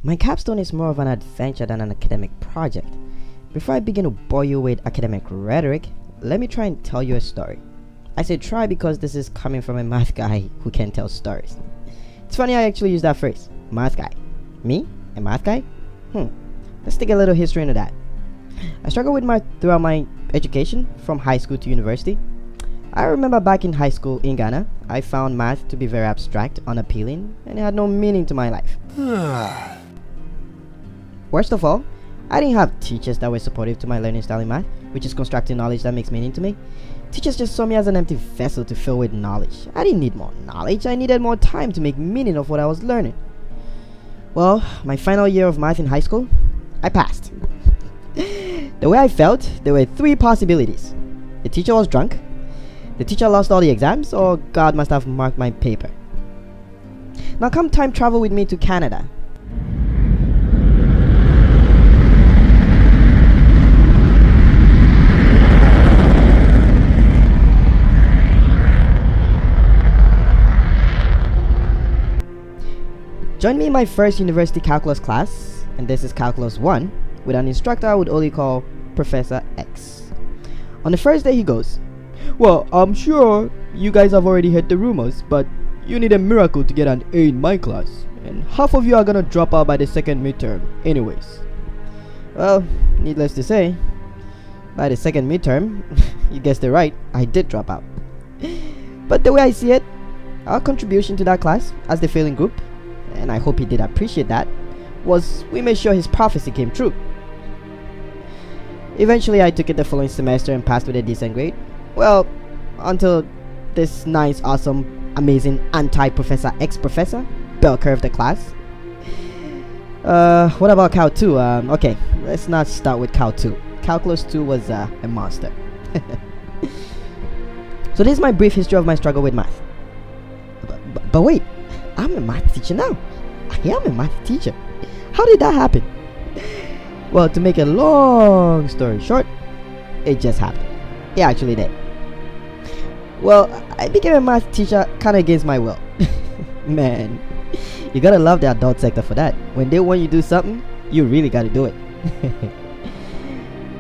My capstone is more of an adventure than an academic project. Before I begin to bore you with academic rhetoric, let me try and tell you a story. I say try because this is coming from a math guy who can tell stories. It's funny I actually use that phrase, math guy. Me? A math guy? Let's take a little history into that. I struggled with math throughout my education, from high school to university. I remember back in high school in Ghana, I found math to be very abstract, unappealing, and it had no meaning to my life. Worst of all, I didn't have teachers that were supportive to my learning style in math, which is constructing knowledge that makes meaning to me. Teachers just saw me as an empty vessel to fill with knowledge. I didn't need more knowledge, I needed more time to make meaning of what I was learning. Well, my final year of math in high school, I passed. The way I felt, there were three possibilities. The teacher was drunk, the teacher lost all the exams, or God must have marked my paper. Now come time travel with me to Canada. Join me in my first university calculus class, and this is Calculus 1, with an instructor I would only call Professor X. On the first day he goes, "Well, I'm sure you guys have already heard the rumors, but you need a miracle to get an A in my class, and half of you are gonna drop out by the second midterm anyways." Well, needless to say, by the second midterm, you guessed it right, I did drop out. But the way I see it, our contribution to that class as the failing group, and I hope he did appreciate that, was we made sure his prophecy came true. Eventually I took it the following semester and passed with a decent grade. Well, until this nice, awesome, amazing anti-Professor X professor bell curved the class. What about Cal 2? Okay, let's not start with Cal 2. Calculus 2 was a monster. So this is my brief history of my struggle with math. But wait, I'm a math teacher now. I am a math teacher. How did that happen? Well, to make a long story short, it just happened. It actually did. Well, I became a math teacher kind of against my will. Man, you gotta love the adult sector for that. When they want you to do something, you really gotta do it.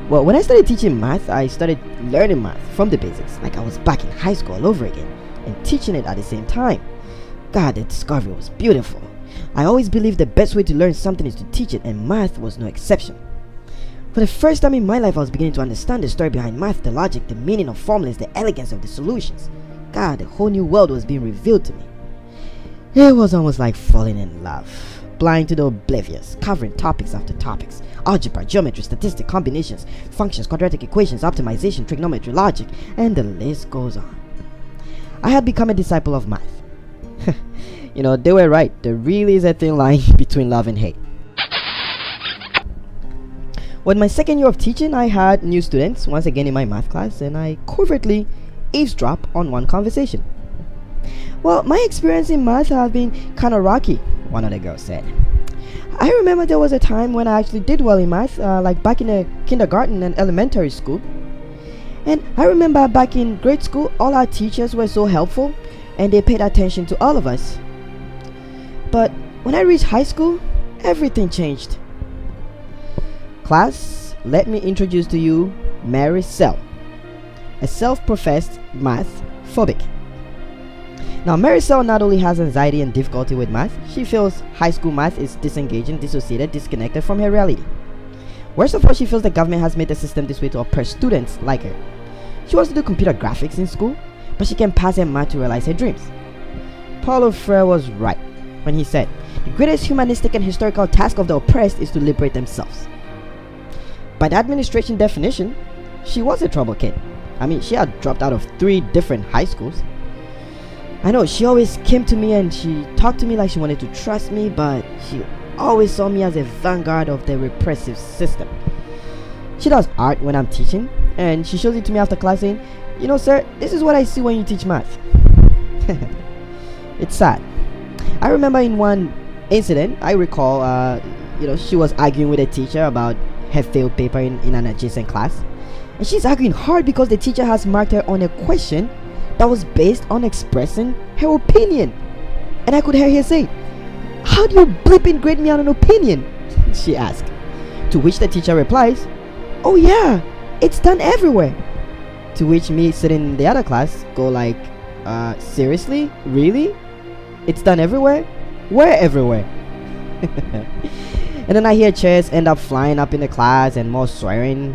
Well, when I started teaching math, I started learning math from the basics, like I was back in high school all over again, and teaching it at the same time. God, the discovery was beautiful. I always believed the best way to learn something is to teach it, and math was no exception. For the first time in my life, I was beginning to understand the story behind math, the logic, the meaning of formulas, the elegance of the solutions. God, a whole new world was being revealed to me. It was almost like falling in love, blind to the oblivious, covering topics after topics: algebra, geometry, statistics, combinations, functions, quadratic equations, optimization, trigonometry, logic, and the list goes on. I had become a disciple of math. You know, they were right. There really is a thin line between love and hate. Well, my second year of teaching, I had new students once again in my math class, and I covertly eavesdropped on one conversation. "Well, my experience in math has been kind of rocky," one of the girls said. "I remember there was a time when I actually did well in math, like back in the kindergarten and elementary school. And I remember back in grade school, all our teachers were so helpful, and they paid attention to all of us. But when I reached high school, everything changed." Class, let me introduce to you Mary Sell, a self-professed math phobic. Now, Mary Sell not only has anxiety and difficulty with math, she feels high school math is disengaging, dissociated, disconnected from her reality. Worst of all, she feels the government has made the system this way to oppress students like her. She wants to do computer graphics in school, but she can pass her math to realize her dreams. Paulo Freire was right when he said, "The greatest humanistic and historical task of the oppressed is to liberate themselves." By the administration definition, she was a trouble kid. I mean, she had dropped out of 3 different high schools. I know, she always came to me and she talked to me like she wanted to trust me, but she always saw me as a vanguard of the repressive system. She does art when I'm teaching, and she shows it to me after class saying, "You know, sir, this is what I see when you teach math." It's sad. I remember in one incident, I recall, she was arguing with a teacher about her failed paper in an adjacent class. And she's arguing hard because the teacher has marked her on a question that was based on expressing her opinion. And I could hear her say, "How do you bleeping grade me on an opinion?" she asked. To which the teacher replies, "Oh yeah, it's done everywhere." To which me sitting in the other class go like, seriously? Really? It's done everywhere? Where everywhere? And then I hear chairs end up flying up in the class and more swearing.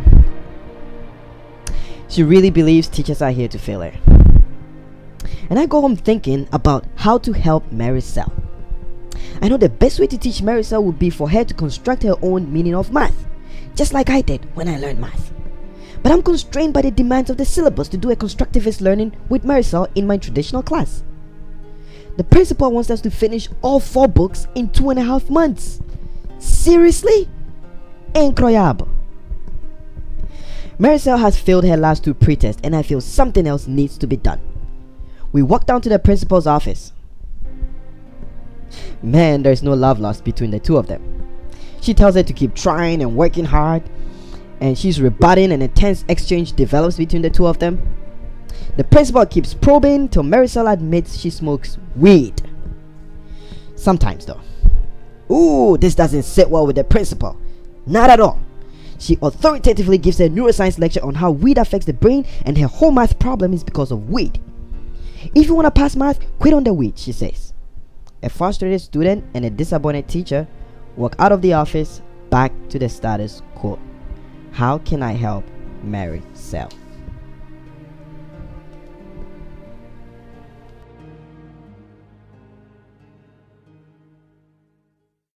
She really believes teachers are here to fail her. And I go home thinking about how to help Maricel. I know the best way to teach Maricel would be for her to construct her own meaning of math, just like I did when I learned math. But I'm constrained by the demands of the syllabus to do a constructivist learning with Maricel in my traditional class. The principal wants us to finish all 4 books in 2.5 months. Seriously? Incroyable. Maricel has failed her last 2 pre-tests and I feel something else needs to be done. We walk down to the principal's office. Man, there's no love lost between the two of them. She tells her to keep trying and working hard, and she's rebutting, and a tense exchange develops between the two of them. The principal keeps probing till Maricel admits she smokes weed. Sometimes though. Ooh, this doesn't sit well with the principal. Not at all. She authoritatively gives a neuroscience lecture on how weed affects the brain, and her whole math problem is because of weed. If you want to pass math, quit on the weed, she says. A frustrated student and a disappointed teacher walk out of the office back to the status quo. How can I help Maricel?